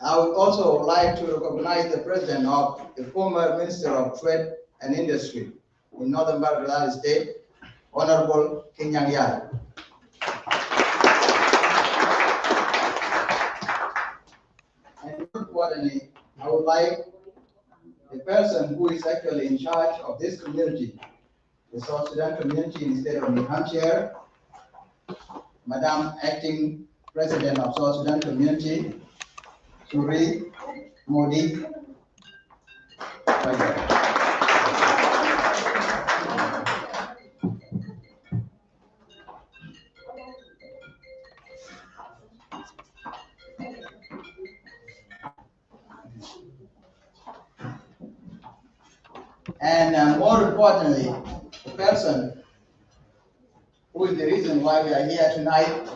I would also like to recognize the president of the former Minister of Trade and Industry in Northern United States, Honorable Kenyang Yan. And more importantly, I would like the person who is actually in charge of this community, the South Sudan community in the state of New Hampshire, Madam Acting President of South Sudan Community, Suri Modi. And more importantly, the person who is the reason why we are here tonight,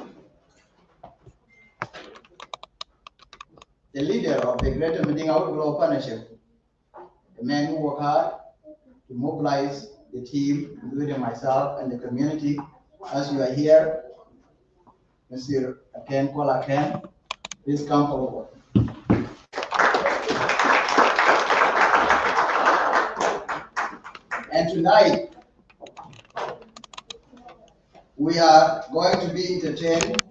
the leader of the Greater Medina Global Partnership, the man who worked hard to mobilize the team, including myself and the community, as you are here, Mr. Ken Kola Ken, please come forward. And tonight, we are going to be entertained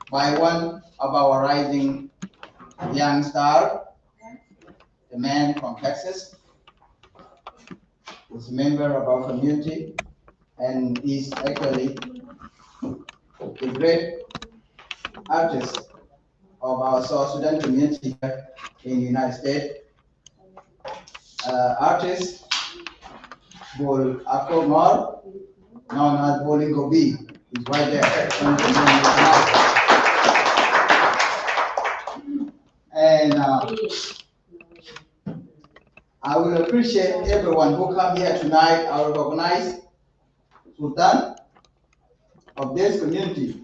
by one of our rising young star, the man from Texas. He's a member of our community, and he's actually a great artist of our South Sudan community here in the United States. Artist Bol Akomar, known as Bolingo B, is right there. And I will appreciate everyone who come here tonight. I will recognize Sultan of this community,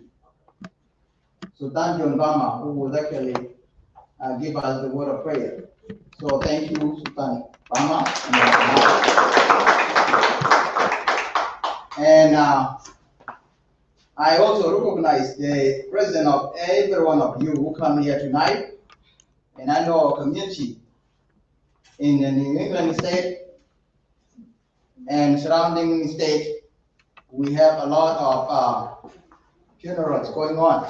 Sultan John Bama, who will actually give us the word of prayer. So thank you, Sultan Bama. And I also recognize the president of every one of you who come here tonight. And I know our community in the New England state and surrounding state, we have a lot of funerals going on.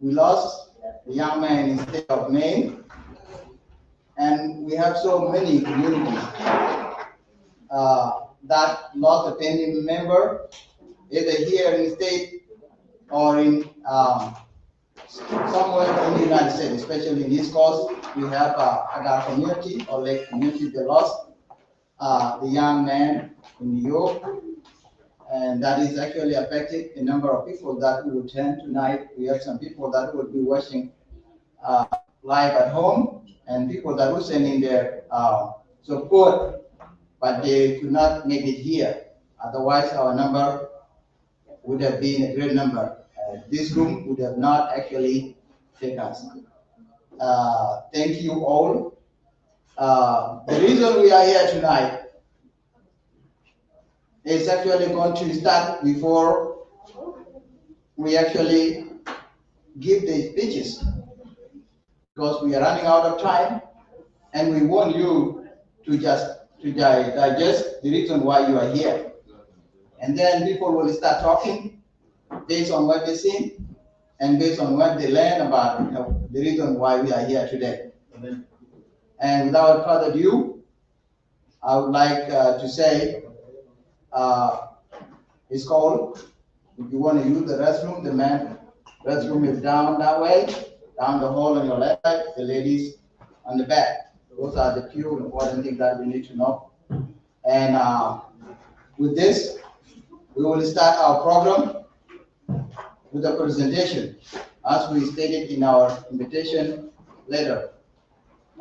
We lost a young man in the state of Maine, and we have so many communities that lost a family member, either here in the state or in somewhere in the United States, especially in the East Coast. We have our community or Lake community that lost the young man in New York, and that is actually affected a number of people that will attend tonight. We have some people that will be watching live at home, and people that will send in their support, but they could not make it here. Otherwise, our number would have been a great number. This room would have not actually taken us. Thank you all. The reason we are here tonight is actually going to start before we actually give the speeches, because we are running out of time, and we want you to just digest the reason why you are here. And then people will start talking based on what they see and based on what they learn about the reason why we are here today. And without further ado, I would like to say, it's called, if you want to use the restroom, the man restroom is down that way, down the hall on your left, the ladies on the back. Those are the few important things that we need to know. And with this, we will start our program with a presentation, as we stated in our invitation letter,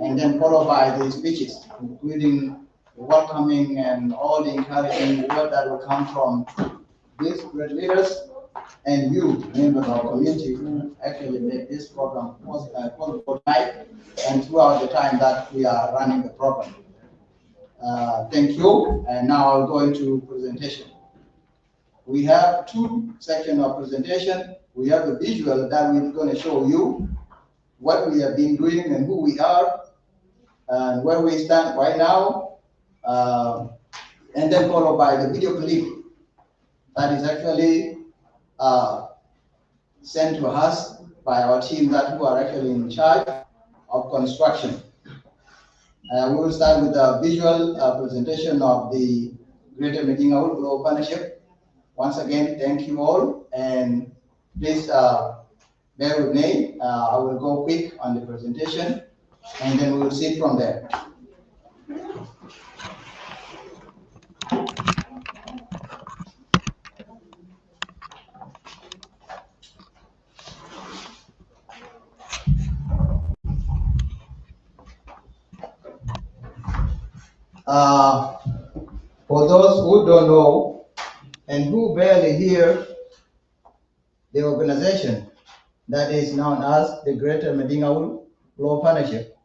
and then followed by the speeches, including the welcoming and all the encouraging word that will come from these great leaders and you, members of our community, who actually make this program possible tonight and throughout the time that we are running the program. Thank you, and now I'll go into presentation. We have two sections of presentation. We have a visual that we're going to show you, what we have been doing and who we are and where we stand right now, and then followed by the video clip that is actually uh, sent to us by our team that who are actually in charge of construction. We will start with a visual presentation of the Greater Medina Globa Partnership. Once again, thank you all, and please bear with me. I will go quick on the presentation, and then we will see from there. For those who don't know and who barely hear the organization that is known as the Greater Medina Globa Partnership,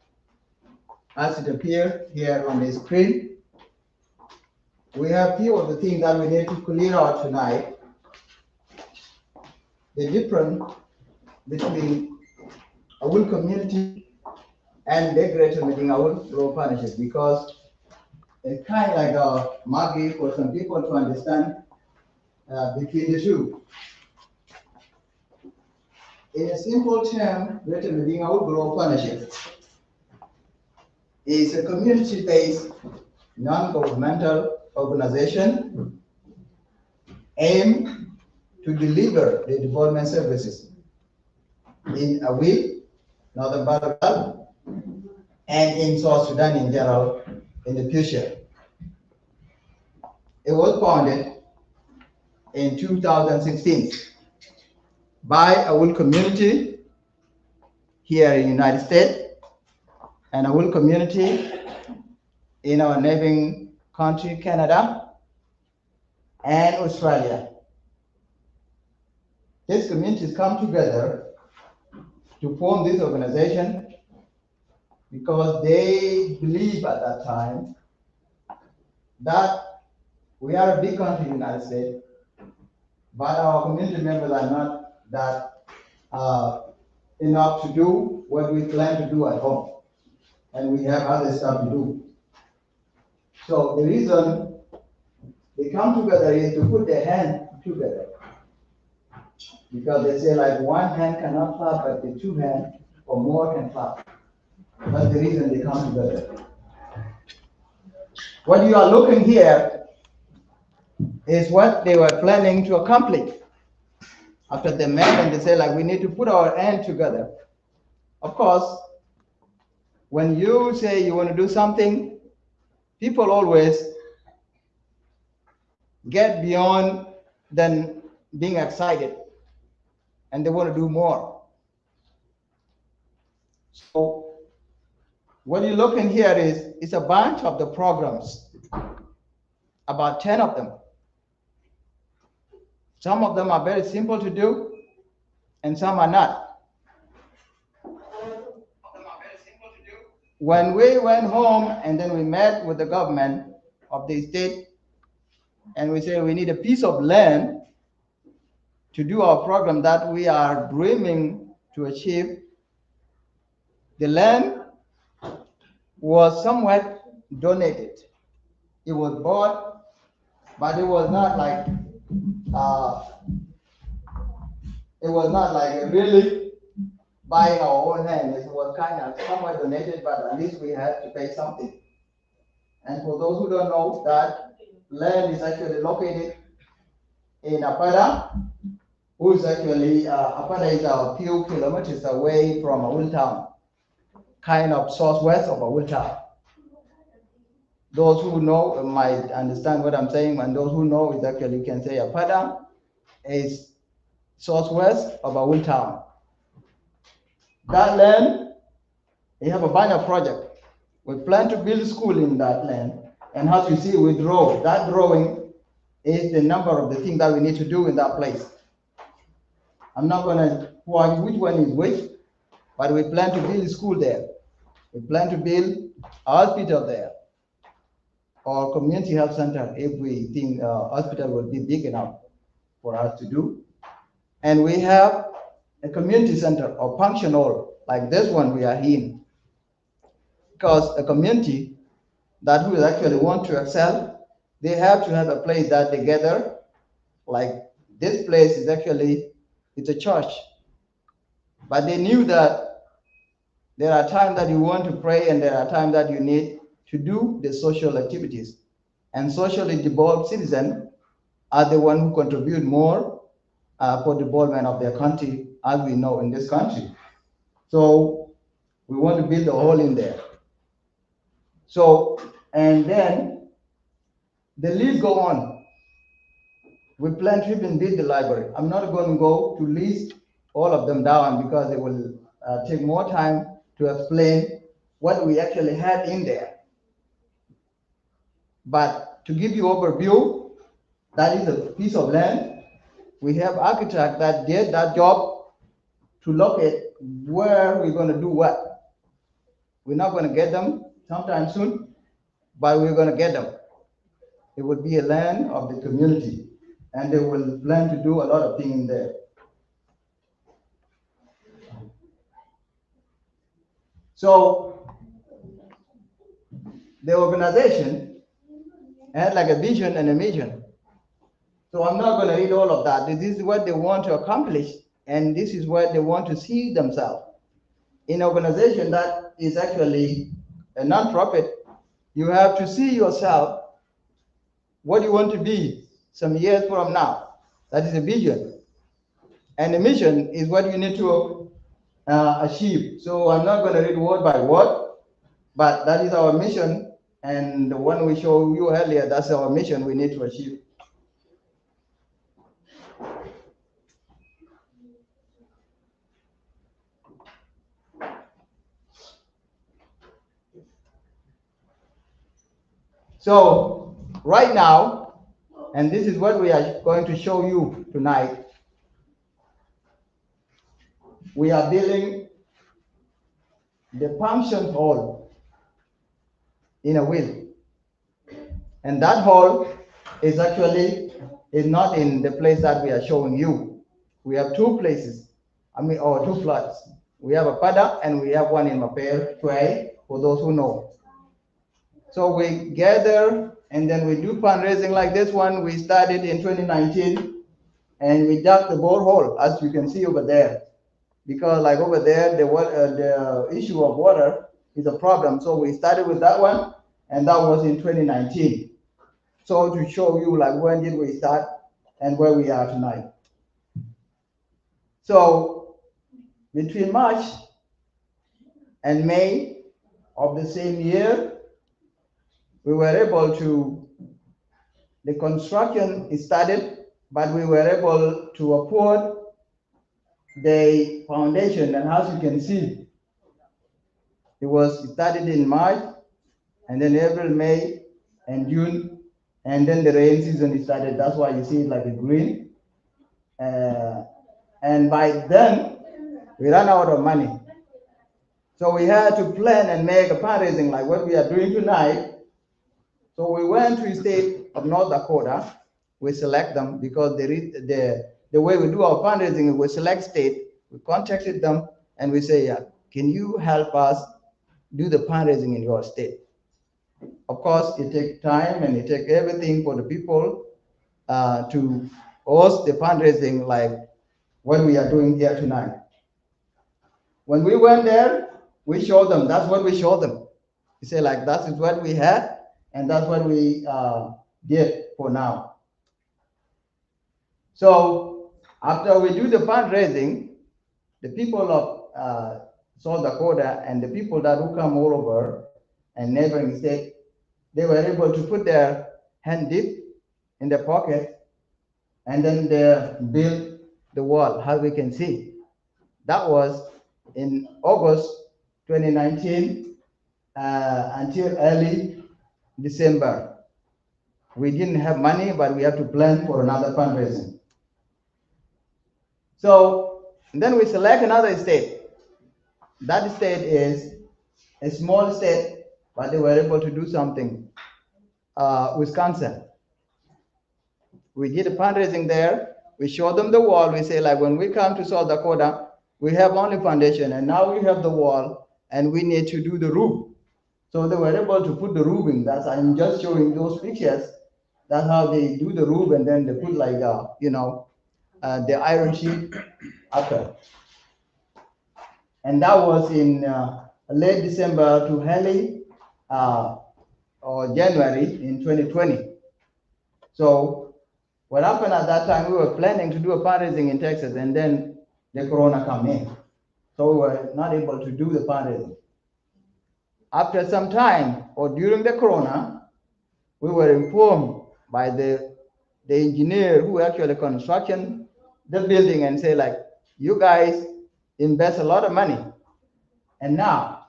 as it appears here on the screen, we have few of the things that we need to clear out tonight. The difference between our community and the Greater Medina Globa Partnership, because it's kind of like a muggy for some people to understand between the two. In a simple term, Greater Medina Globa Partnership is a community-based, non-governmental organization aimed to deliver the development services in Awil, Northern Barabal, and in South Sudan in general in the future. It was founded in 2016 by Awil community here in the United States and Awil community in our neighboring country, Canada and Australia. These communities come together to form this organization because they believe at that time that we are a big country in the United States, but our community members are not that enough to do what we plan to do at home, and we have other stuff to do. So the reason they come together is to put their hands together, because they say like one hand cannot clap, but the two hands or more can clap. That's the reason they come together. What you are looking here is what they were planning to accomplish after they met and they say like we need to put our hand together. Of course, when you say you want to do something, people always get beyond than being excited and they want to do more. So what you're looking here is a bunch of the programs, about 10 of them. Some of them are very simple to do and some are not. When we went home and then we met with the government of the state and we said we need a piece of land to do our program that we are dreaming to achieve, the land was somewhat donated. It was bought, but it was not like really buying our own land. It was kind of somewhat donated, but at least we had to pay something. And for those who don't know, that land is actually located in Apada, who is actually, Apada is a few kilometers away from Awil town, kind of southwest of Awil town. Those who know might understand what I'm saying, and those who know is actually, you can say Apada is southwest of Awil town. That land, we have a bunch of projects. We plan to build a school in that land, and as you see, we draw. That drawing is the number of the things that we need to do in that place. I'm not going to point which one is which, but we plan to build a school there. We plan to build a hospital there, or community health center if we think hospital will be big enough for us to do. And we have a community center or function hall like this one we are in. Because a community that will actually want to excel, they have to have a place that they gather. Like this place is actually, it's a church. But they knew that there are times that you want to pray and there are times that you need to do the social activities. And socially developed citizens are the ones who contribute more for development of their country, as we know in this country. So we want to build a hole in there. So, and then the list go on. We plan to even build the library. I'm not going to go to list all of them down because it will take more time to explain what we actually had in there. But to give you overview, that is a piece of land. We have architect that did that job to locate where we're going to do what. We're not going to get them sometime soon, but we're going to get them. It will be a land of the community, and they will plan to do a lot of things in there. So the organization had like a vision and a mission. So I'm not going to read all of that. This is what they want to accomplish, and this is what they want to see themselves. In an organization that is actually a non-profit, you have to see yourself what you want to be some years from now. That is a vision. And the mission is what you need to achieve. So I'm not going to read word by word, but that is our mission. And the one we showed you earlier, that's our mission we need to achieve. So right now, and this is what we are going to show you tonight, we are building the function hall in a will. And that hall is actually is not in the place that we are showing you. We have two places, or two plots. We have a Pada and we have one in Mapel, Tway, for those who know. So we gather and then we do fundraising like this one. We started in 2019 and we dug the borehole, as you can see over there. Because like over there, the issue of water is a problem. So we started with that one, and that was in 2019. So to show you like when did we start and where we are tonight. So between March and May of the same year, we were able to, the construction started, but we were able to afford the foundation. And as you can see, it was started in March, and then April, May, and June, and then the rain season started. That's why you see it like a green. And by then, we ran out of money. So we had to plan and make a fundraising like what we are doing tonight. So we went to the state of North Dakota. We select them because the way we do our fundraising is we select state, we contacted them, and we say, yeah, can you help us do the fundraising in your state? Of course, it takes time and it takes everything for the people to host the fundraising like what we are doing here tonight. When we went there, we showed them, that's what we showed them. We say like, that is what we had, and that's what we did for now. So after we do the fundraising, the people of South Dakota and the people that who come all over and neighboring state, they were able to put their hand deep in their pocket and then they build the wall, as we can see. That was in August 2019 until early December. We didn't have money, but we have to plan for another fundraising. So then we select another state. That state is a small state, but they were able to do something. Wisconsin. We did a fundraising there. We showed them the wall. We say like, when we come to South Dakota, we have only foundation, and now we have the wall, and we need to do the roof. So they were able to put the roofing. That's I'm just showing those pictures. That's how they do the roof, and then they put like the iron sheet after. And that was in late December to early uh, or January in 2020. So what happened at that time? We were planning to do a fundraising in Texas, and then the corona come in, so we were not able to do the fundraising. After some time, or during the corona, we were informed by the engineer who actually construction the building and say like, you guys invest a lot of money, and now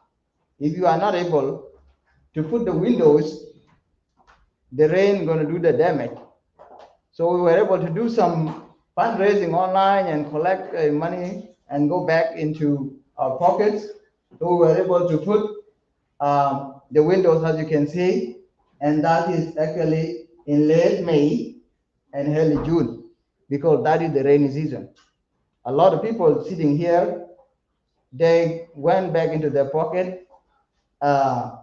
if you are not able to put the windows, the rain going to do the damage. So we were able to do some fundraising online and collect money and go back into our pockets. So we were able to put the windows, as you can see, and that is actually in late May and early June, because that is the rainy season. A lot of people sitting here, they went back into their pocket uh,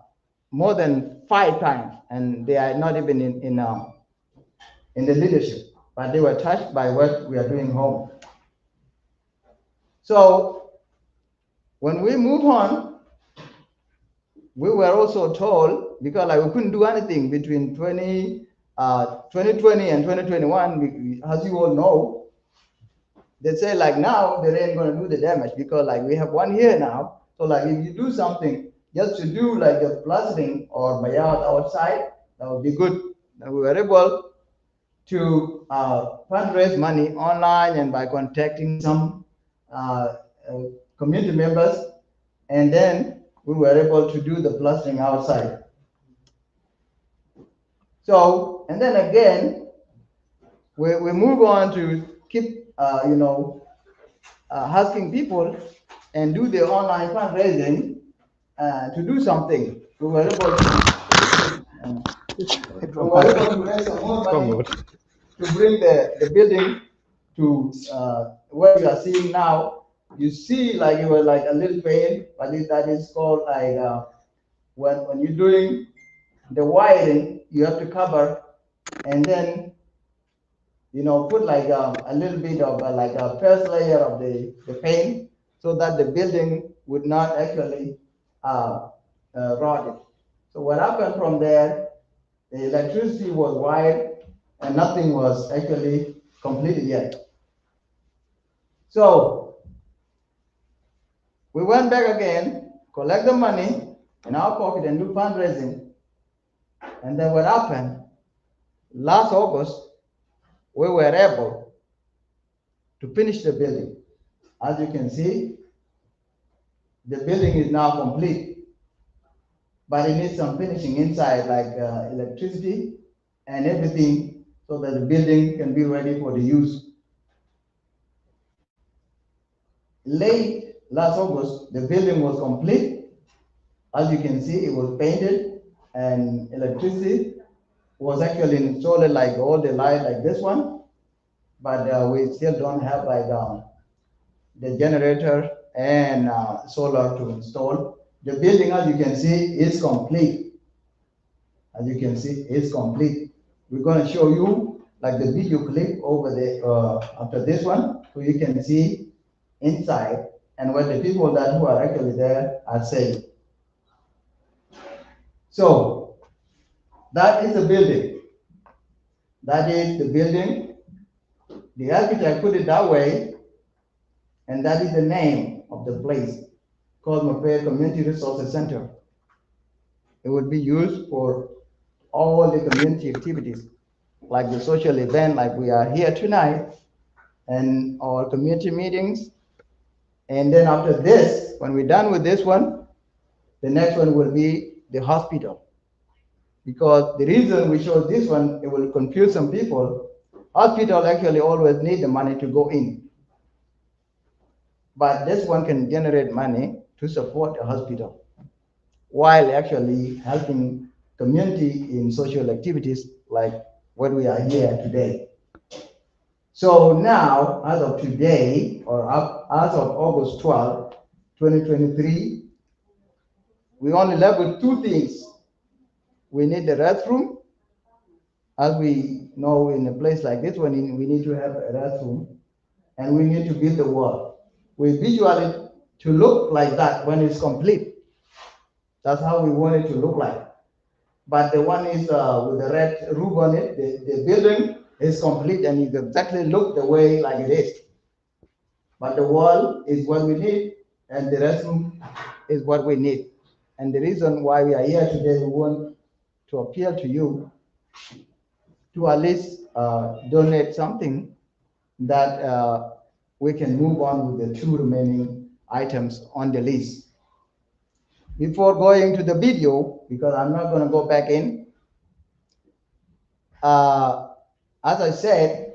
more than 5 times, and they are not even in the leadership, but they were touched by what we are doing home. So when we move on, we were also told, because like we couldn't do anything between 2020 and 2021, as you all know, they say like now the rain going to do the damage, because like we have 1 year now. So like if you do something just to do like the plastering or buyout outside, that would be good. And we were able to fundraise money online and by contacting some uh, uh, community members, and then we were able to do the plastering outside. So, and then again, we move on to keep, asking people and do the online fundraising to do something. We were able to raise some more money to bring the building to what you are seeing now. You see, like it was like a little vein, but that is called like when you're doing the wiring, you have to cover, and then put like a little bit of like a first layer of the paint, so that the building would not actually rot it. So what happened from there, the electricity was wired and nothing was actually completed yet. So we went back again, collect the money in our pocket and do fundraising. And then what happened? Last August, we were able to finish the building. As you can see, the building is now complete, but it needs some finishing inside, like electricity and everything, so that the building can be ready for the use. Late last August, the building was complete. As you can see, it was painted, and electricity was actually installed, like all the light like this one, but we still don't have like the generator and solar to install. The building, as you can see, is complete. As you can see, it's complete. We're going to show you like the video clip over the after this one, so you can see inside and what the people that who are actually there are saying. So that is the building. That is the building. The architect put it that way, and that is the name of the place, called Mapei Community Resources Center. It would be used for all the community activities, like the social event, like we are here tonight, and our community meetings. And then after this, when we're done with this one, the next one will be the hospital. Because the reason we show this one, it will confuse some people. Hospital actually always need the money to go in. But this one can generate money to support the hospital, while actually helping community in social activities like what we are here today. So now, as of today, or as of August 12, 2023, we only left with two things. We need the restroom. As we know, in a place like this one, we need to have a restroom, and we need to build the wall. We visual it to look like that when it's complete. That's how we want it to look like. But the one is with the red roof on it, the building is complete and it exactly look the way like it is. But the wall is what we need, and the restroom is what we need. And the reason why we are here today, we want to appeal to you to at least donate something that we can move on with the two remaining items on the list. Before going to the video, because I'm not going to go back in, as I said,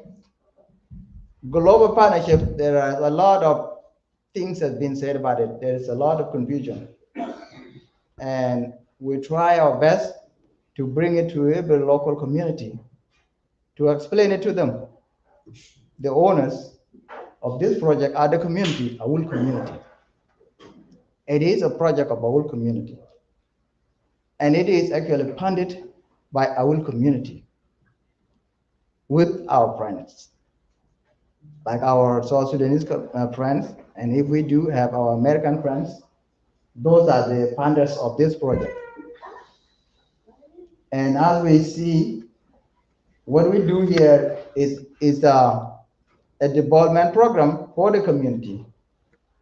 global partnership, there are a lot of things that have been said about it. There's a lot of confusion. And we try our best to bring it to every local community, to explain it to them. The owners of this project are the community, Awul community. It is a project of Awul community. And it is actually funded by Awul community with our friends, like our South Sudanese friends. And if we do have our American friends, those are the funders of this project. And as we see, what we do here is a development program for the community.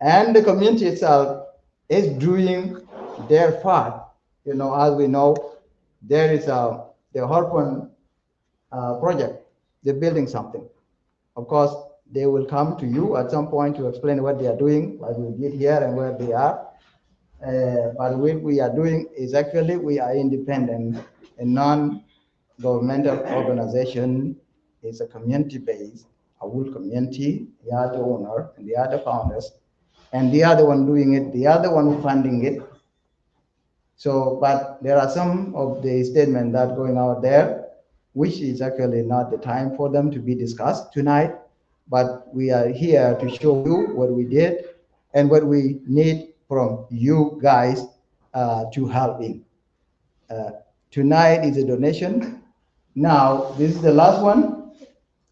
And the community itself is doing their part. You know, as we know, there is the Harpon project. They're building something. Of course, they will come to you at some point to explain what they are doing, like we did here and where they are. But what we are doing is actually we are independent and non-governmental organization. It's a community-based, a whole community. They are the owner and they are the founders, and they are the one doing it. They are the one funding it. So, but there are some of the statements that going out there, which is actually not the time for them to be discussed tonight. But we are here to show you what we did and what we need from you guys to help in. Uh, Tonight is a donation. Now, this is the last one.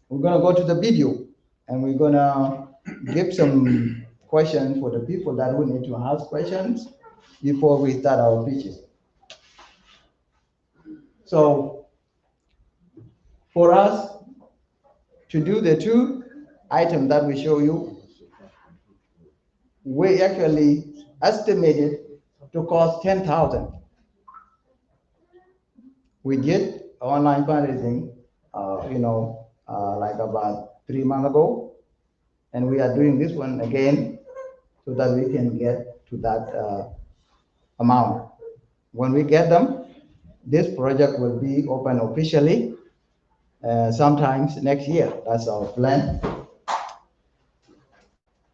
We're gonna go to the video and we're gonna give some questions for the people that will need to ask questions before we start our pitches. So for us to do the two items that we show you, we actually estimated to cost 10,000. We did online fundraising, like about 3 months ago, and we are doing this one again so that we can get to that amount. When we get them, this project will be open officially sometimes next year. That's our plan.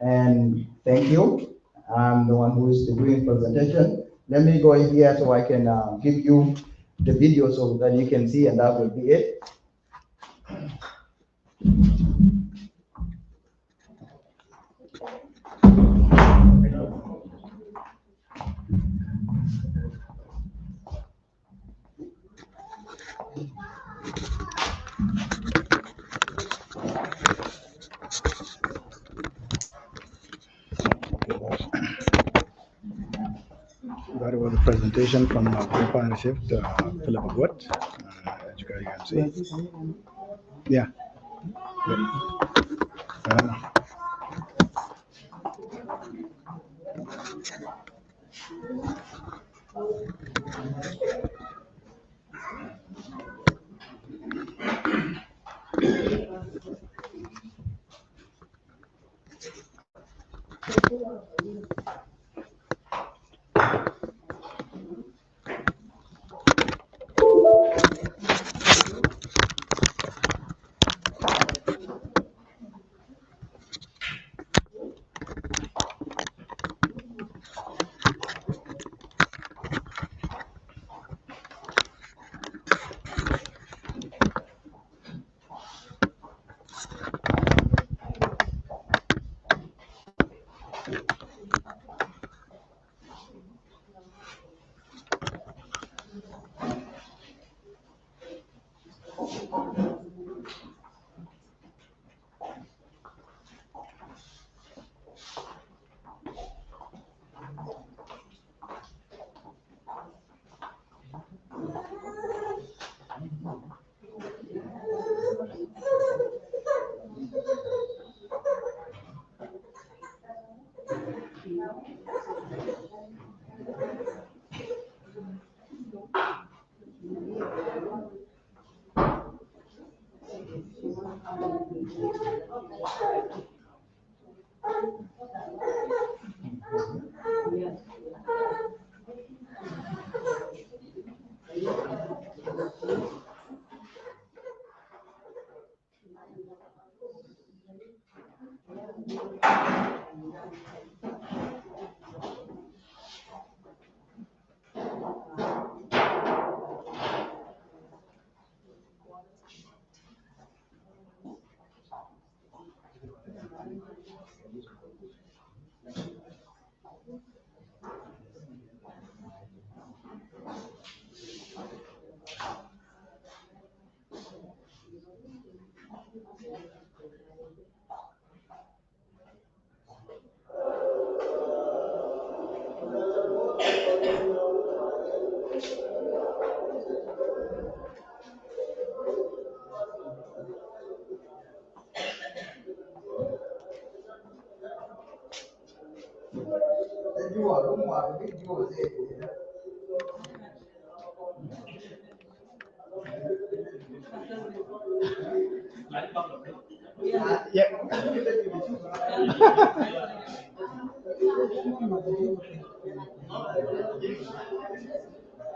And thank you. I'm the one who is doing presentation. Let me go in here so I can give you the video so that you can see, and that will be it. That was a presentation from our partnership, Philip of Wood, as you guys can see. Yeah.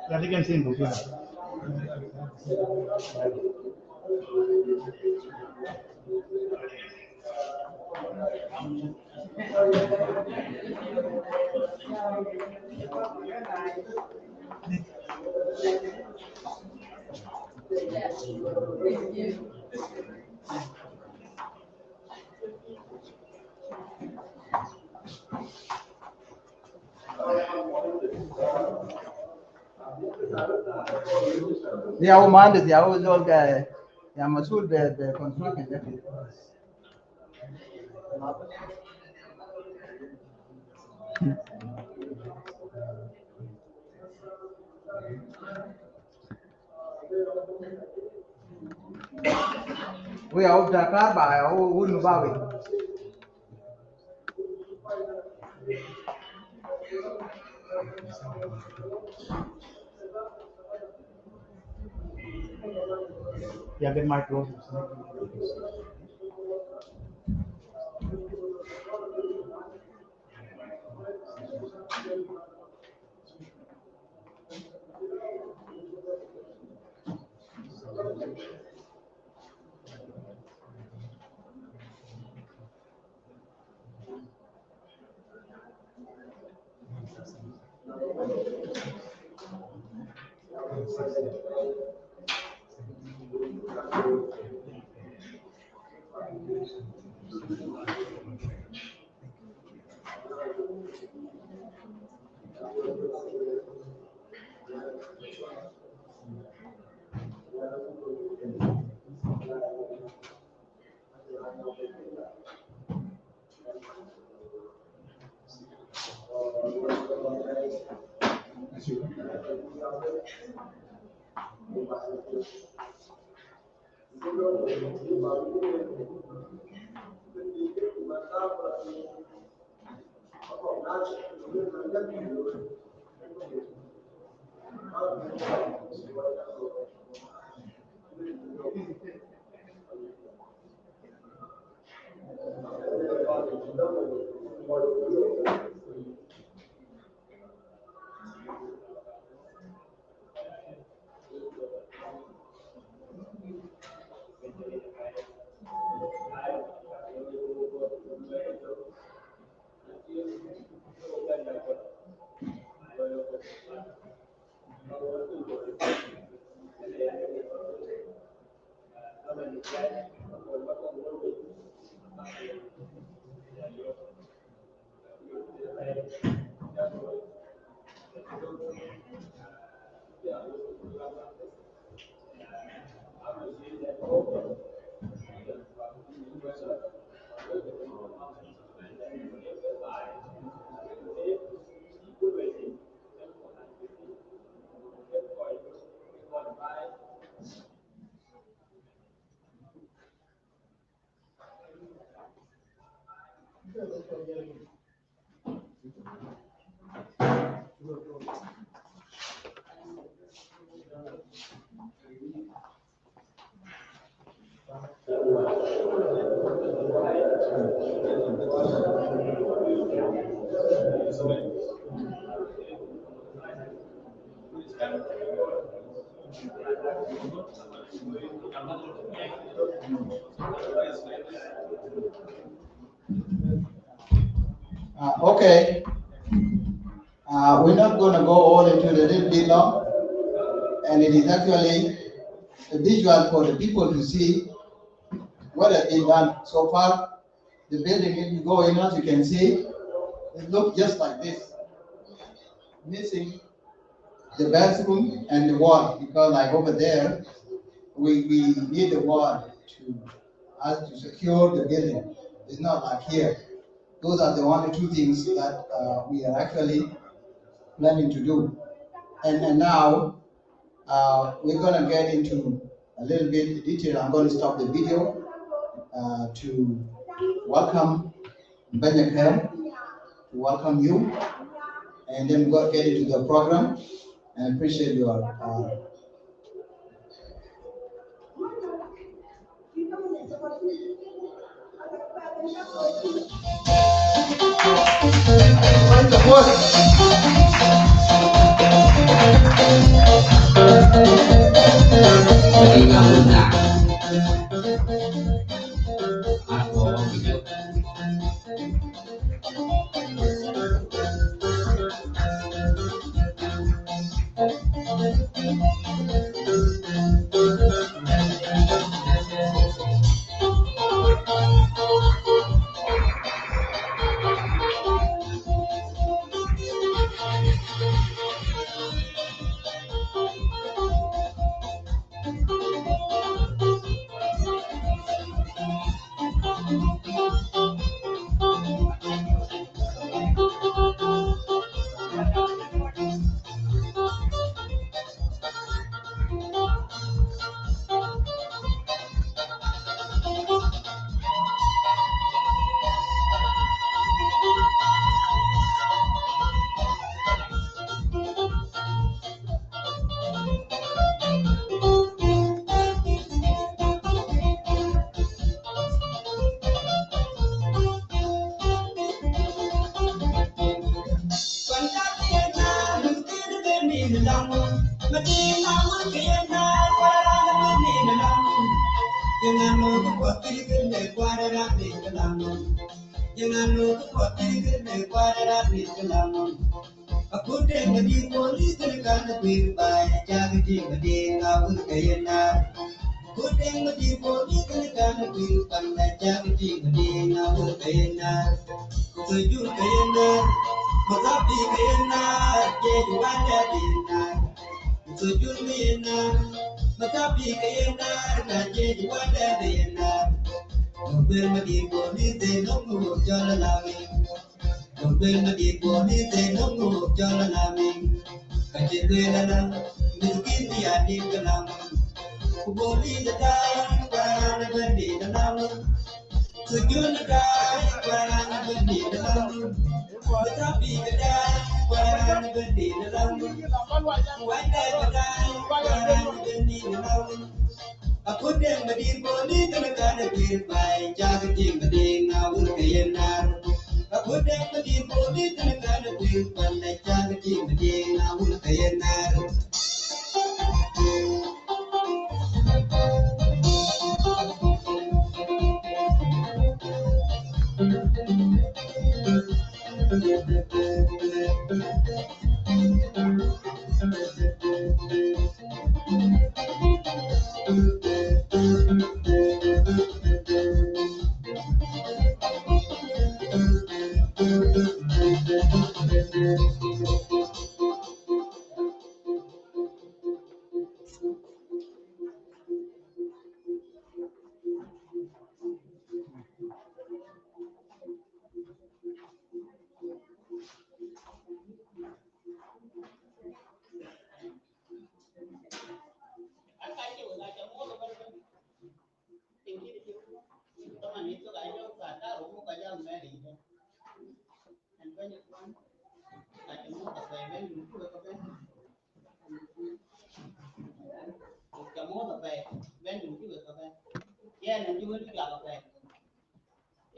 Tadi kan sibuk ya. يا هو مهندس يا هو زول يا مسؤول بالكونستراكشن ده. ويا هو بتاع كهرباء هو المباوي. Ya get micro. Okay. We're not going to go all into the little bit long, and it is actually a visual for the people to see what has been done so far. The building, if you go in, as you can see, it looks just like this, missing the bathroom and the wall, because like over there, we need the wall to us to secure the building. It's not like here. Those are the only two things that we are actually planning to do. And now we're going to get into a little bit detail. I'm going to stop the video to welcome Benjamin, to welcome you, and then go get into the program. And appreciate your.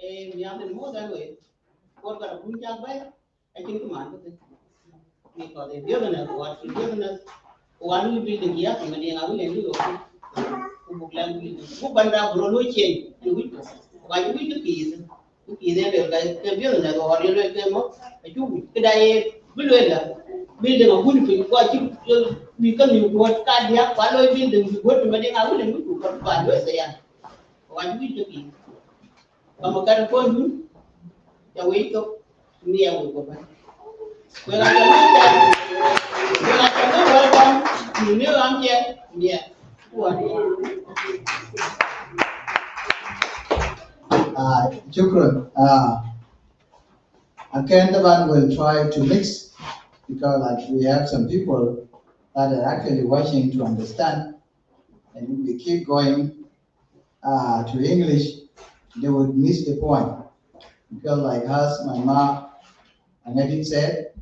Yang the more that way, what got a punjab by? I think command because the business, what the business, one will be the year, and then I will do who banda bro change and we why we the keys. Is there like the business or you like them up? You could I building a good thing, what you become you what can't have one way building, what to make I will do what one way say. Why we the keys? I'm a kind of phone. Ya wake up near we go back. When I can welcome, you know I'm here. Yeah. Shukran. Again, the one will try to mix because like we have some people that are actually watching to understand, and if we keep going to English, they would miss the point. Because like as my mom and Edith said,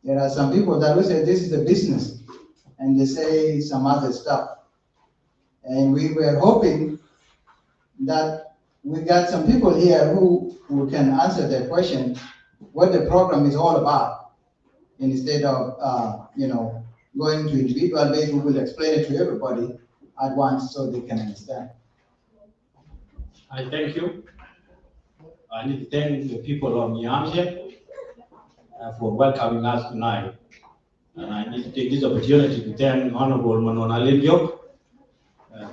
there are some people that will say this is a business, and they say some other stuff. And we were hoping that we got some people here who can answer that question, what the program is all about, instead of going to individual base who will explain it to everybody at once so they can understand. I thank you. I need to thank the people of Niamey for welcoming us tonight. And I need to take this opportunity to thank Honorable Manona Limbiok,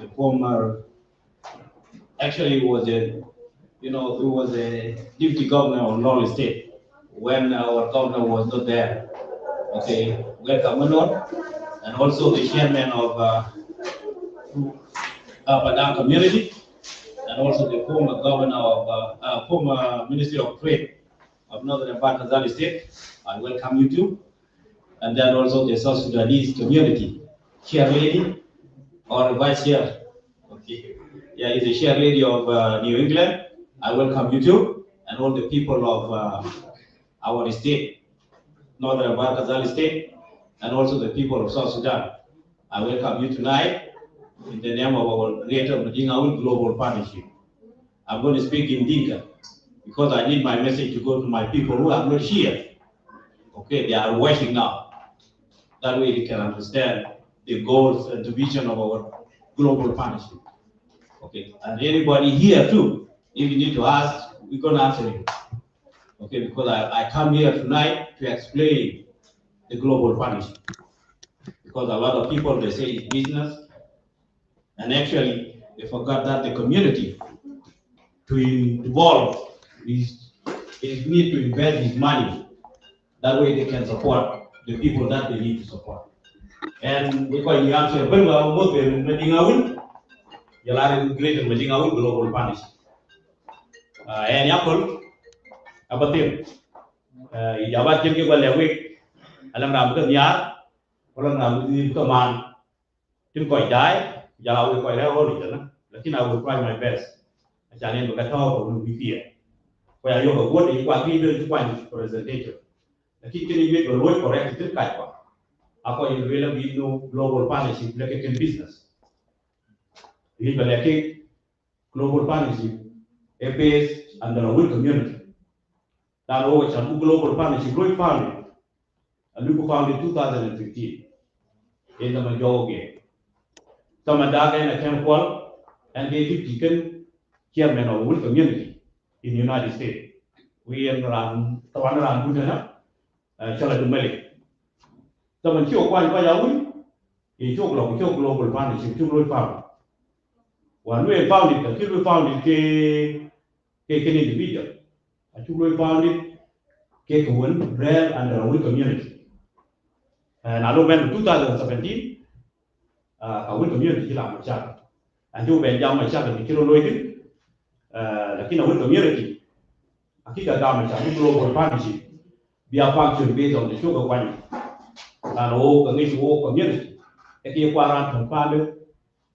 the former, actually he was a deputy governor of North State when our governor was not there. Okay, welcome Manon, and also the chairman of Padang community, and also the former governor of former Ministry of Trade of Northern Barkazali State. I welcome you too. And then also the South Sudanese community, chair lady or vice chair. Okay. Yeah, is a chair lady of New England. I welcome you too. And all the people of our state, Northern Barkazali State, and also the people of South Sudan. I welcome you tonight in the name of our greater Madingaul Global Partnership. I'm going to speak in Dinka because I need my message to go to my people who are not here. Okay, they are watching now. That way they can understand the goals and the vision of our global partnership. Okay, and anybody here too, if you need to ask, we're going to answer you. Okay, because I come here tonight to explain the global partnership. Because a lot of people, they say it's business, and actually they forgot that the community to evolve is need to invest his money. That way they can support the people that they need to support. And because you answer very well, both the Medingawin, you'll have a greater Medingawin global partnership. And Yapol, Abatim, Yabat Jimmy Walewick, Alam Ramka Yar, Alam Ramka Man, Tim Koi die, Yalawi Koi Origin, Lakin I will try my best. I shall name the talk will be here. Where you have what you are to find presentation. The kitchen is will work correct to Kaikwa. Ako yung really no global partnership like in business. Even like global partnership, a base under a whole community. That always a global partnership really founded. And we founded in 2015 in the majority. Some of that and a temple and they did taken chairman of a whole community in the United States. We around the one around Budana, Charlotte Malik. Someone show quite by a win. He took global partnership, two really found. When we found it, until we found it, individual. Until we found it, one rare under a community. And I went in 2017, a win community in Amachak. And you went down my chak and kilo loaded, the king of community. I think a damage, global partnership. Be a function based on the sugar one. And all the community. If you are from father,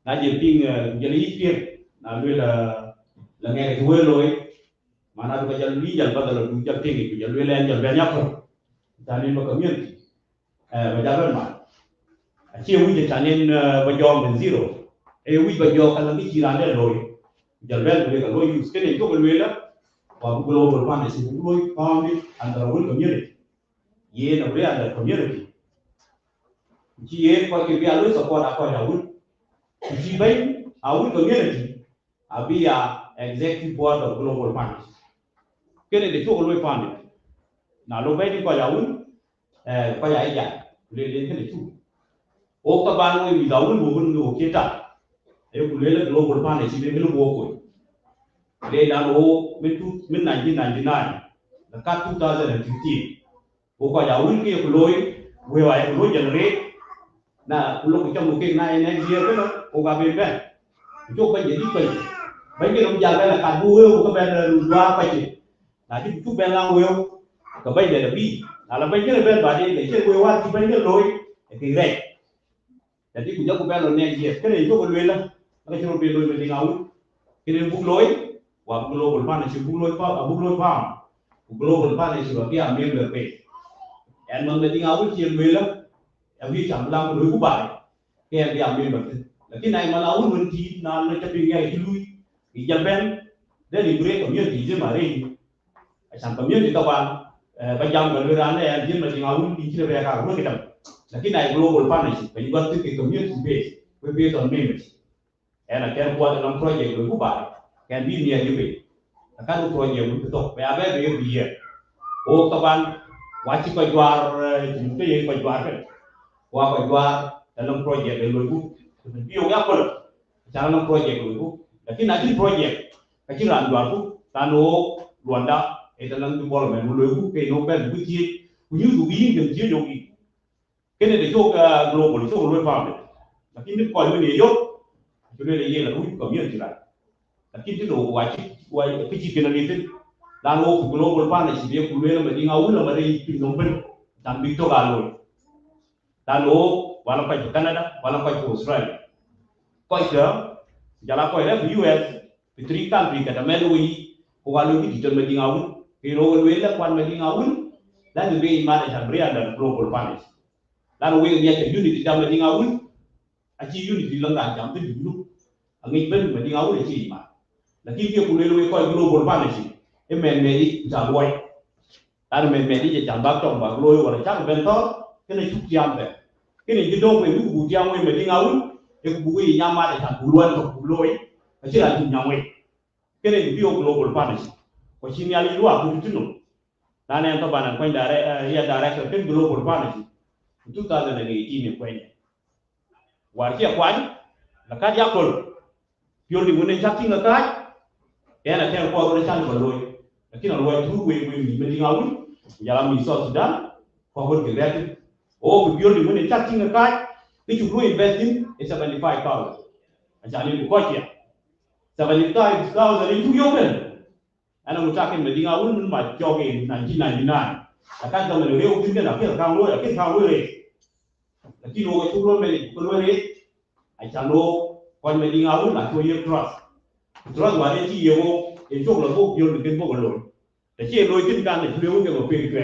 now you're being here, now we'll get to well, mana tu kerja lebih jalan pada lalu kerja tinggi, kerja lebih lain jalan banyak pun. Jalan ini community, berjalan mana? Asyik wujud jalan berjuang dengan zero. Wujud berjuang kalau ni jiran dia lori, jalan lebih kalau use kan itu lebih lah. or global partnership will founded under a community. Ye no under community. Ye for the always support a wood. She by our community, be a executive board of global partnership. Kennedy took always founded. Now, nobody call a wood, call a ya, really two. Okaban with a wood who kita. If we global partnership, they will walk. Lay down mid 1999, the cut 2015. Oka ya wiki kuloi, we are kuloi generate. Na kuloi kita mungkin next year kan, oka beben. Itu kan jadi kan. Bagi orang jaga la kabu, oka beben dua apa je. Na itu beben weo, kebai dari bi. Kalau bagi beben badi, jadi we wa di bagi loi, direct. Jadi kuja beben next year. Kan itu kuloi lah. Kalau cuma beben loi mending awal. Kini buk loi. Wa global partnership global farm global partnership dia member pay and man meeting awal chi mela awi cham lang lu ku bai ke dia member lakini ai man awal mun ti na na tapi ngai lui i jamben then i break community je mari ai community ta ban ba jam ga lu ran ne je meeting awal di chi be ka ru kitam lakini ai global partnership ba yuat ke community base we based on members and I can what an project lu ku bai can be near you. I can't throw you to talk. Where I be here. Oh, Taban, watch it by Juar, Jimmy by Juar. Walk by Juar, the long project, the Lugu. The Pio Apple, Channel project Lugu. The Kinaji project, Kajiran Juaru, Tano, Luanda, a long development, Lugu, no bad, which we used to be in the Yogi. Kennedy took global, so we found it. The King called me a yoke, to really yell a community. Lakini tu wajib kita lihat lalu global partnership dia kuliah mending awal mending pinjam dan Victor lalu walau kau Canada walau kau Australia kau jalan kau ada US three country kata melui kalau kita mending awal kalau kita kuan mending awal dan juga iman dan beri ada global partnership lalu dia unity dan mending awal aji unity lengkap jam tu dulu angin ben mending awal aji iman. Lakini pia kulelewe kwa global partnership ememedi jamboy ar memedi je jambak tong ba gloy wala chak bento kene chuk jambe kene jido we bu jamwe medi ngawul e ku bu nyama de tan buluan to gloy a jira ju nyamwe kene bio global partnership ko chini ali lwa ku tunu nane to bana ko ndare ya director ken global partnership 2018 kwenye warkia kwani lakati yakol pioli ngone chakti ngakai ena tem ko ro chan ko loy lakini loy tu we mi ngawul yala mi so Sudan ko hol ke ret o ko biol ni ne chat tinga kai ti chu invest in 75000 ajani ko kia 75000 ni tu yoben ana mutakin mi ngawul mun ma joge 1999 akan to me reu tin na ke ka loy ke ka loy lakini o chu lo me ko loy ajalo ko me ngawul la to ye trust Terus wadi ci yewo e chok la bo biol ken bo lo de ci lo tin kan de lewo ke bo pe twe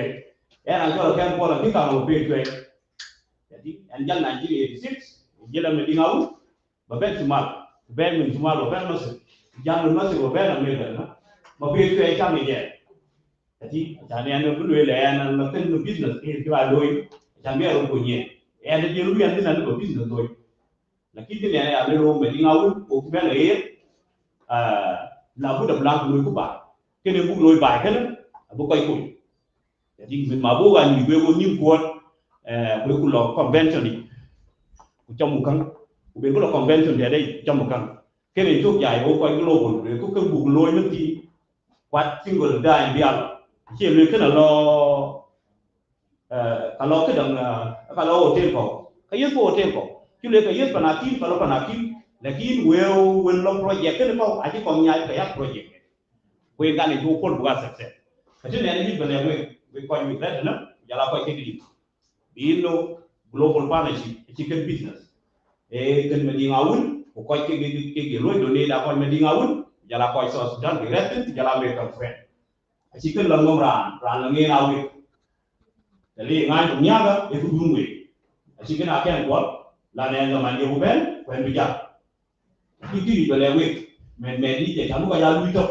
era ko kan ko la ti kan bo pe twe jadi en jal 1986 jela me dingawu ba ben tumal ben min tumal ba ben mas jam mas bo ben me na ba pe twe kan ni je jadi jane an bu le en na ten business e ti ba loy jambe ro ko nye en de lu yan tin na ko business loy lakini ne ya le ro me dingawu o ben e là bút đập lang lôi của bà cái này bút lôi bài hết bút quay cùng thì mình mà bút là nhiều người có nhiều cuốn với cụ lò convention đi trong một căng bên cụ lò convention thì đây trong một căng cái này chốt dài bút quay cái lô của người có cái bút lôi nó thì quát single die đi ăn chỉ lôi cái là lo kalau cái đằng kalau hotel có cái yếu tố hotel có chứ lôi cái yếu panakim kalau panakim lakini wewe long project ni ko aji ko nyaay ka yak project we ngani du ko buga success kati ne ni bele we ko mi red na yala ko kedi bino global partnership chicken business e ken me ngawul ko ke lo do ne da ko me ngawul yala ko so Sudan ke red yala me ka friend chicken la ngom ran la ngi nawi dali ngai ko nyaga e ku dumwe chicken aken ko la ne zaman ye ben ko en bija Kiri balewe men di je kamu kaya lu itu,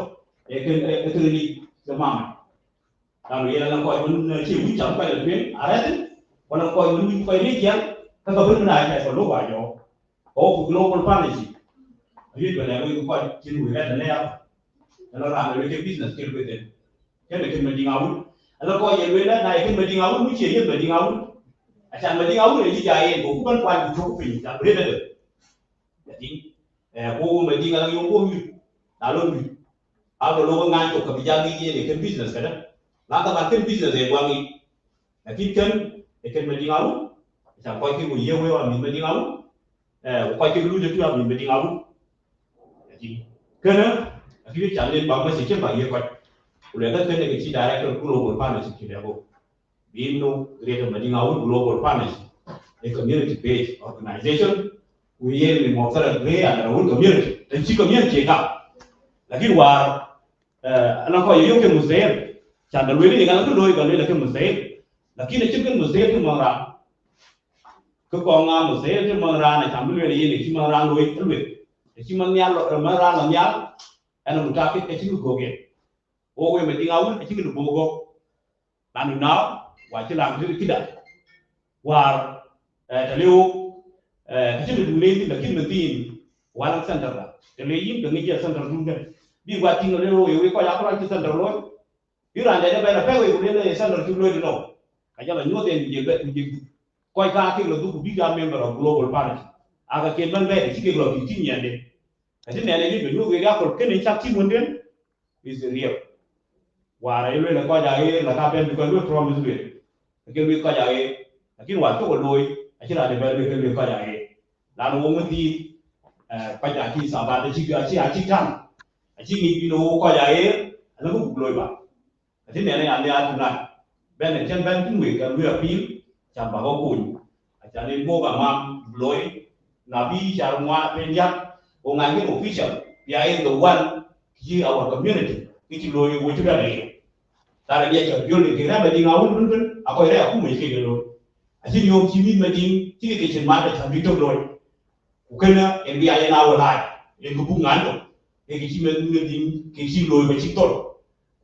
ekor ni semang lalu ia dalam kau pun cium sampai lebih ada tu kalau kau pun kau ini kian kalau pun nak saya perlu bayo oh global partnership jadi kalau aku kau cium kita dah lepas kalau ramai lagi business skill kita kan kita mending awal kalau kau yang lepas naik kita mending awal mungkin dia mending awal asal mending awal ini jaya bukan kuat cukup ini tak boleh dah jadi aku mending kalau yang aku lalu aku lalu ngantuk kebijakan ini kan business kan lata makin business wangi tapi kan mending awal macam kau itu dia awal mending awal kau itu dulu jadi awal mending awal jadi kerana akhirnya jangan bangun sikit bagi kau udah kan kena kita director global partnership kita aku bino greater mending awal global partnership a community based organization we are in motor great and our community dan si community kan lagi luar anak kau yang ke museum candal wili dengan tu doi kalau lagi museum lagi ni cikin museum tu mengarah ke konga museum tu mengarah ni candal wili ini si mengarah doi terlebih si mengarah mengarah anu mutafik cikin goge oh we mending awal cikin bogo lalu now wajib langsung tidak war terliu cikin dunia lagi mending walang center lah terliu dengan dia center juga di wajib ngeliru we kau yang orang center loh Iran jadi banyak pegawai kemudian dari center juga di no, kayak lah nyoten di koi kaki lo tu biga member of global partnership, agak keban baik sih kalau di sini ada, jadi ni ada juga juga kalau kena cakap kemudian is real, wah itu lah kau jadi lah tapi bukan lu promise lu, kalau kau jadi, tapi waktu kau loi, akhirnya ada banyak kau jadi, lalu orang di pada akhir sahabat ada juga asyik kan, asyik ni kau jadi, lalu kau loi bah. Jadi ni ada aturan. Ben macam ben tu mereka appeal, macam bahawa pun. Macam ni bukan mam bloy, nabi cara muat penjat, orang ini official. Dia is the one in our community. Itu bloy wujud ada. Tara dia cakap jual ni kita berding awal pun, aku ada aku mesti kelo. Asyik yom sini berding, tiga kecil mata sambil tu bloy. Bukannya NBA yang awal lagi, yang hubungan tu. Yang kecil berding, kecil bloy macam tu.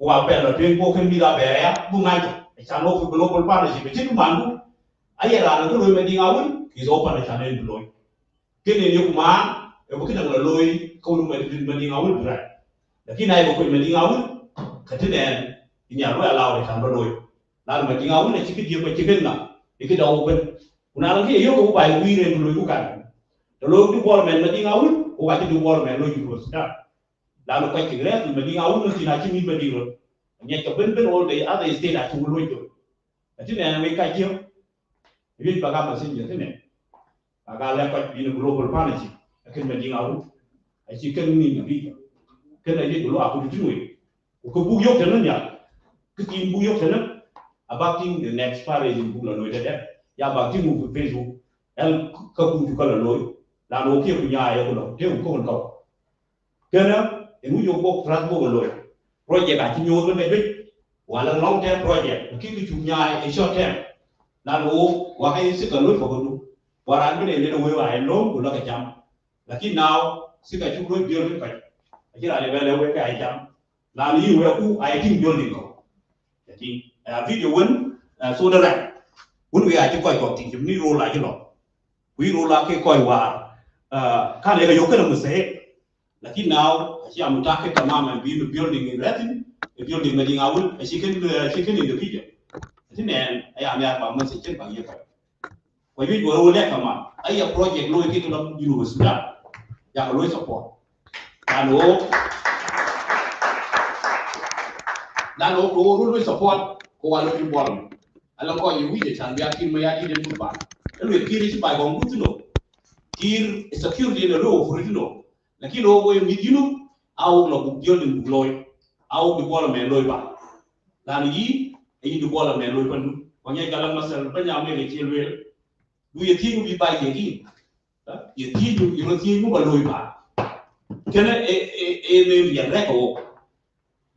Wah pernah tempoh kan bila bayar bunga itu, channel global partnership itu mandu, ayah lah nanti loy mending awal, is open channel itu loy. Kini ni kumah, bukan nak loy kau mending awal berat. Tapi naik bukan mending awal, katanya ini aku allow channel loy. Lalu mending awal ni cikgu dia macam mana? Ikut dah open. Unang lagi, yo kau bayar duit loy bukan. Lalu tu ball mending awal, kau baca tu ball loy juga sudah. Lalu kau kira tu mending awal mesti nak cumi mending awal. Yang kebenar all the other state nak cumi itu. Jadi ni mereka kira, ini bagai mesin je ni. Bagai lepas di global partnership, akan mending awal. Asyik kan ni nabi. Kena jadi dulu aku dijui. Aku buyok jalan ya. Ketim buyok jalan. Abang the next fundraising bulan loy dah. Ya abang mu Facebook. El kau juga loy. Lalu okey punya ayah kau. Dia kau. Kena yang ujuk bok transfer loy, projek aci nyuruh lebih, walau long term project, mungkin itu punya short term, lalu wakai sekalui fokus, waran ini dia lewe wae long, gula kecam, lagi now sekalui cukup jual lepas, akhirnya ada lewe ke ayam, lalu lewe aku ayam jual lingkau, jadi video pun saudara, pun we aci koi kau tinggi, ni roll lagi loh, we roll lagi koi war, kan ada yoker mesti. Lagi now, si amutak ke tamam and building in Latin, a building mending awal, a chicken in the video. Jadi ni, ayah ni apa mesti cek bagi apa. Kau ini baru lihat tamam. Ayah project lo itu dalam universiti, yang lo support. Lalu lo support, kau ada di bawah. Alam kau yang wujud canggih, akhir mayat di depan. Lalu kiri si bayi gong tu lo, kiri security lo for itu lo. Lakini wewe midinu au na bugiol ni bugloy au di bola men loy ba dan yi di bola men loy pandu wanya galang masal panya me le chelwe du yeti bi ba yeti yeti du yeti mu ba loy ba kena me ya reko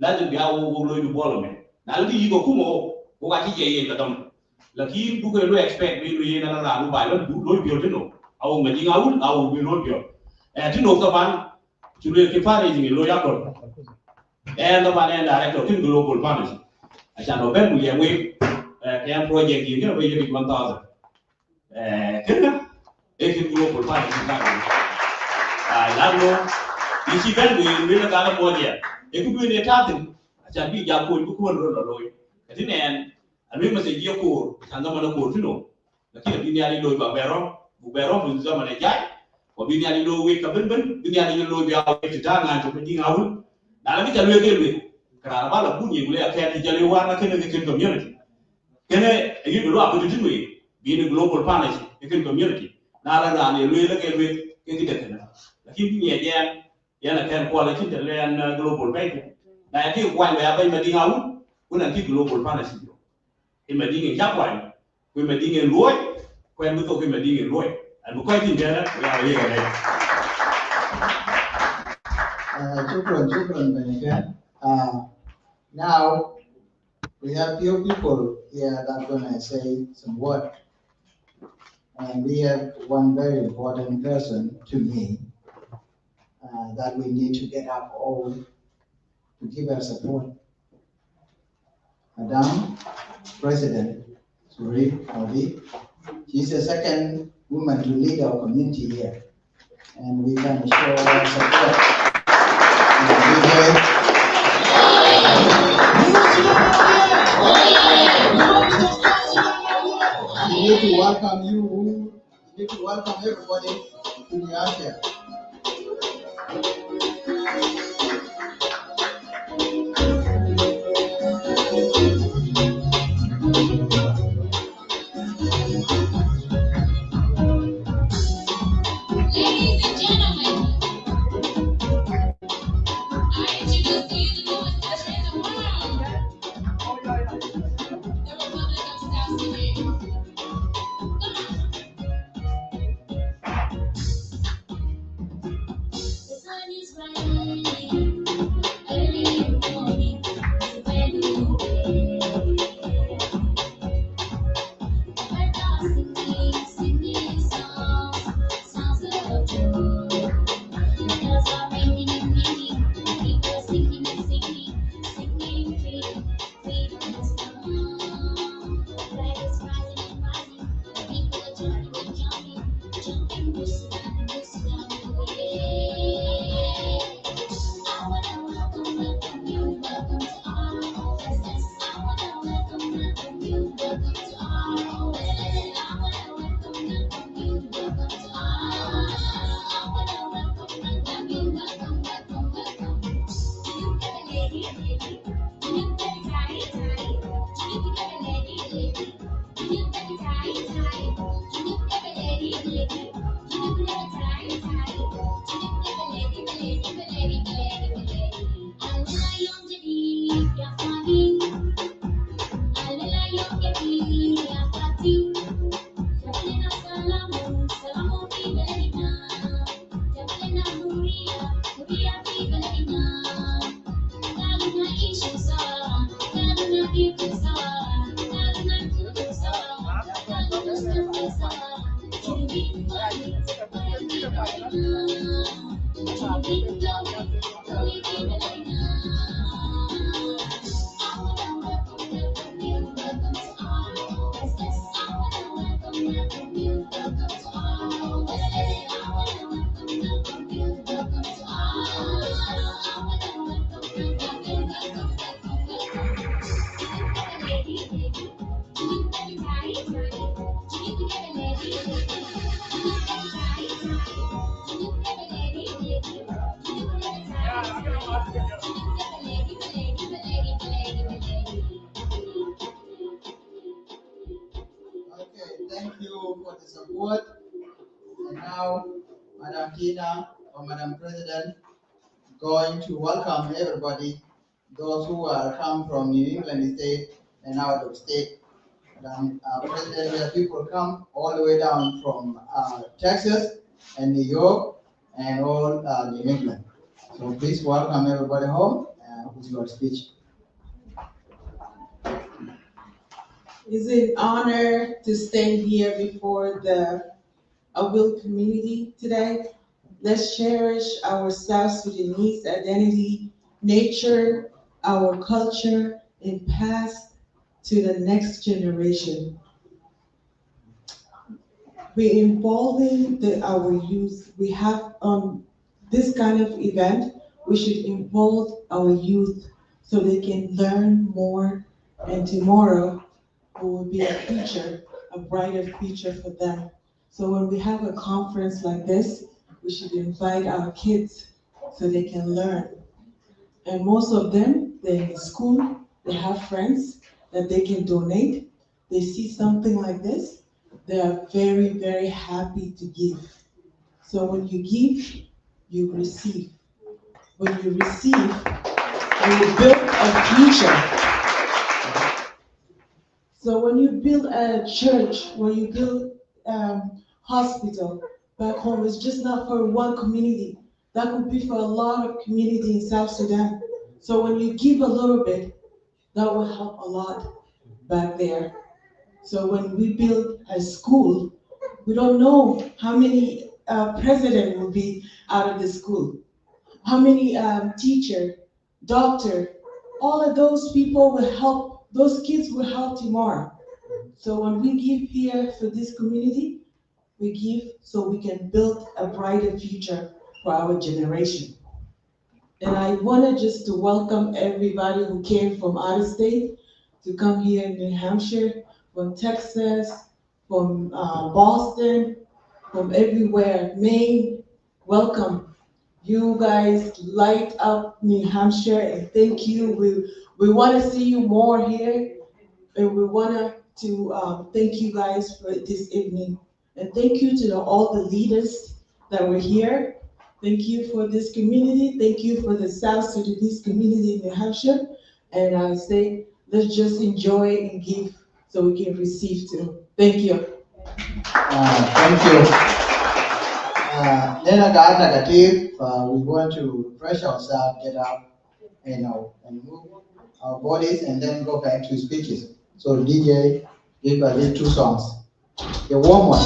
la du ya wo loy di bola men na li yi ko kumo ko ga ti ye ka dam lakini du ko lo expect bi lu ye na la lu ba lo du loy biol teno au me di ngawul au bi loy biol tu nak kapan, cuma kita fundraising lo ya kor. And the man and director in global partnership. I shall know Ben William Wave, can project you can wait 1,000. Can if global partnership. Lalo, you see Ben will got a body. If you be a tartan, I shall be Yaku, you could roll away. At the end, and we must say Yoko, and no one of course, you know. The kid be nearly low Bubero, with Zaman a jack, or be nearly low wake up, be nearly low the hour to down and to putting out. Now let me tell you again. Karawala Puni will attend the Jaliwana Canadian community. Can I give you up to do being a global partnership in community? Now, I will look at it. Keep me again, Yana can quality the land global banking. Now, I think one way I buy Medina out, when I keep global partnership. In Medina in Japan, we Medina in Roy, when we talk in Medina in Roy. And we're quite in there, we are here. Shukran, now we have few people here that are gonna say some word. And we have one very important person to me that we need to get up all to give her support. Madam President Suri Audi, she's the second woman to lead our community here. And we can show her support. We need to welcome you. We need to welcome everybody to the answer. Ladies and gentlemen, I introduce to you the newest president of the world, the Republic of South Sudan. The sun is rising early in the morning. It's a brand new day. Birds are singing songs of joy. Bells are ringing and ringing. People singing and singing freedom is come. The flag is rising and rising. People are jumping and jumping, this down the way. I wanna welcome you, welcome to our OSS. I wanna welcome you, welcome to our OSS. I wanna welcome you, welcome to our OSS. I wanna welcome you, welcome. Do you get a lady? Do you get a tie? Do you get a lady? Do you get a tie? Do you get a lady? Do you get a tie? Do you get a lady? Alila yung jadi ya fani, alila yung jadi ya fati. Jabalena salamu bibalina. Jabalena huria bibalina. Kaluna ishu sawa, kaluna bibu sawa, kaluna kudu sawa, kaluna sawa sawa. Chubin bali, bali bibalina. Chubin doi bibalina. I wanna welcome you, welcome to our OSS. I wanna welcome you, welcome to our OSS. I wanna welcome you, welcome to our OSS. I wanna welcome you, welcome. Do you get a lady? Do you get a tie? Do you get a lady? Do you get a tie? Do you get a lady? Do you get a tie? Do you get a Okay, thank you for the support. And now, Madam Tina or Madam President, going to welcome everybody, those who are come from New England state and out of state. Madam President, we have people come all the way down from Texas and New York and all New England. So please welcome everybody home with your speech. It's an honor to stand here before the Awil community today. Let's cherish our South Sudanese identity nature, our culture, and pass to the next generation. We're involving our youth. We have this kind of event. We should involve our youth so they can learn more, and tomorrow will be a future, a brighter future for them. So when we have a conference like this, we should invite our kids so they can learn. And most of them, they're in school, they have friends that they can donate. They see something like this, they are very, very happy to give. So when you give, you receive. When you receive, you build a future. So when you build a church, when you build hospital back home, it's just not for one community. That could be for a lot of community in South Sudan. So when you give a little bit, that will help a lot back there. So when we build a school, we don't know how many president will be out of the school, how many teacher, doctor, all of those people will help, those kids will help tomorrow. So when we give here for this community, we give so we can build a brighter future for our generation. And I wanted just to welcome everybody who came from out of state to come here in New Hampshire, from Texas, from Boston, from everywhere, Maine, welcome. You guys light up New Hampshire, and thank you. We want to see you more here, and we want to thank you guys for this evening. And thank you to all the leaders that were here. Thank you for this community. Thank you for the South Sudanese community in New Hampshire. And I say, let's just enjoy and give so we can receive too. Thank you. Thank you. Then we want to refresh ourselves, get up, and move our bodies, and then go back to speeches. So DJ, give us these two songs. The warm one.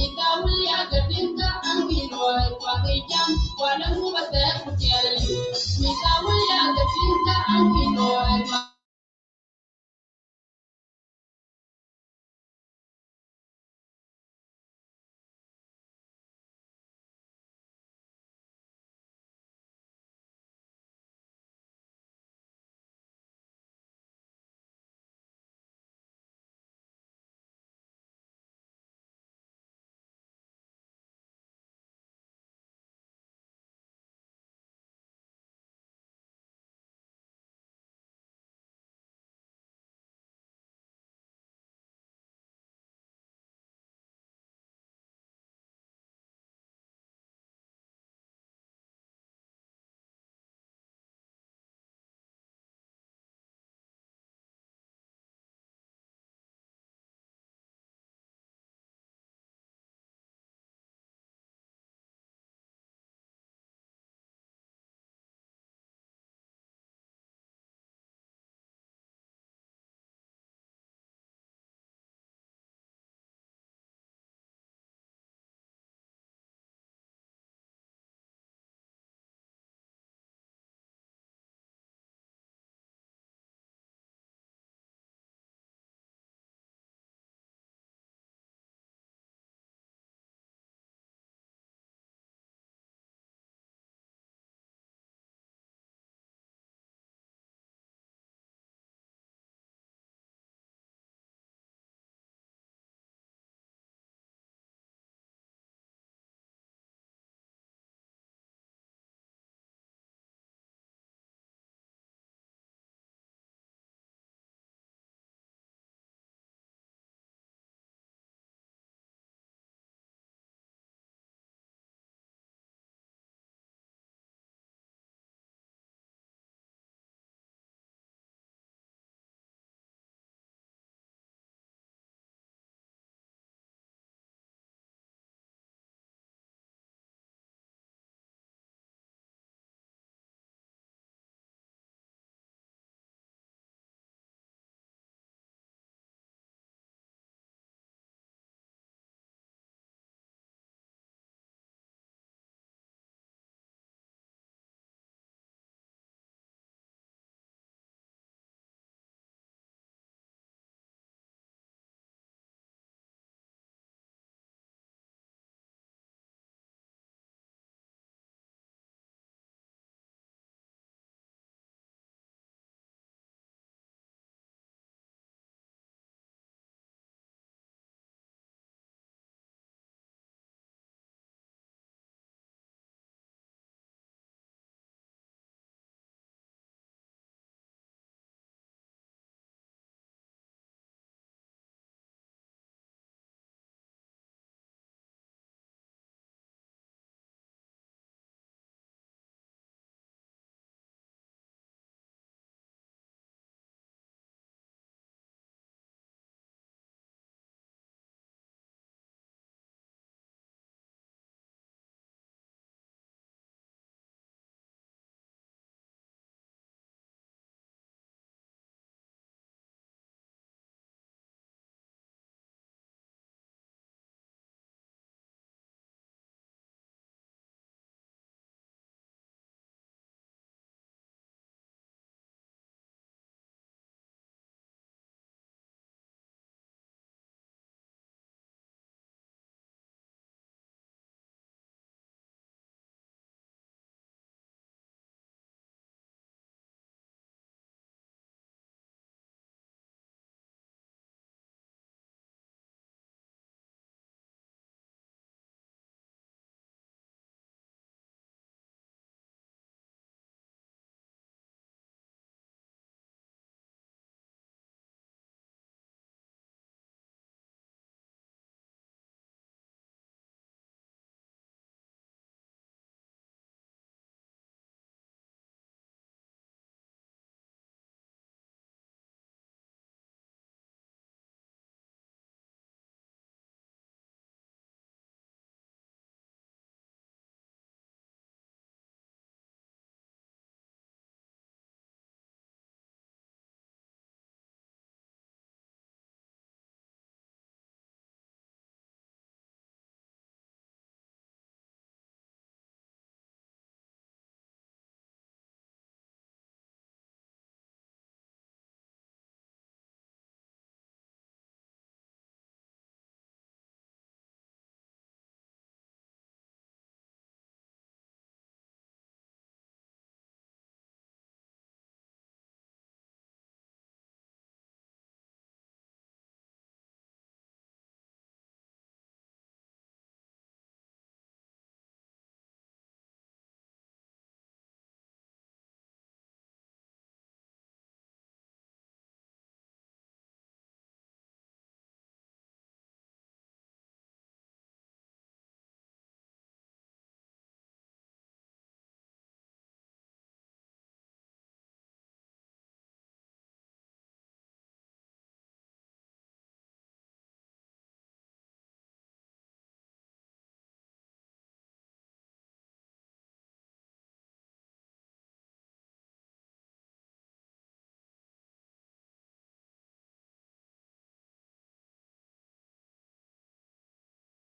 Ika wuli aga dinga an giro kwa gijam, wala mu bata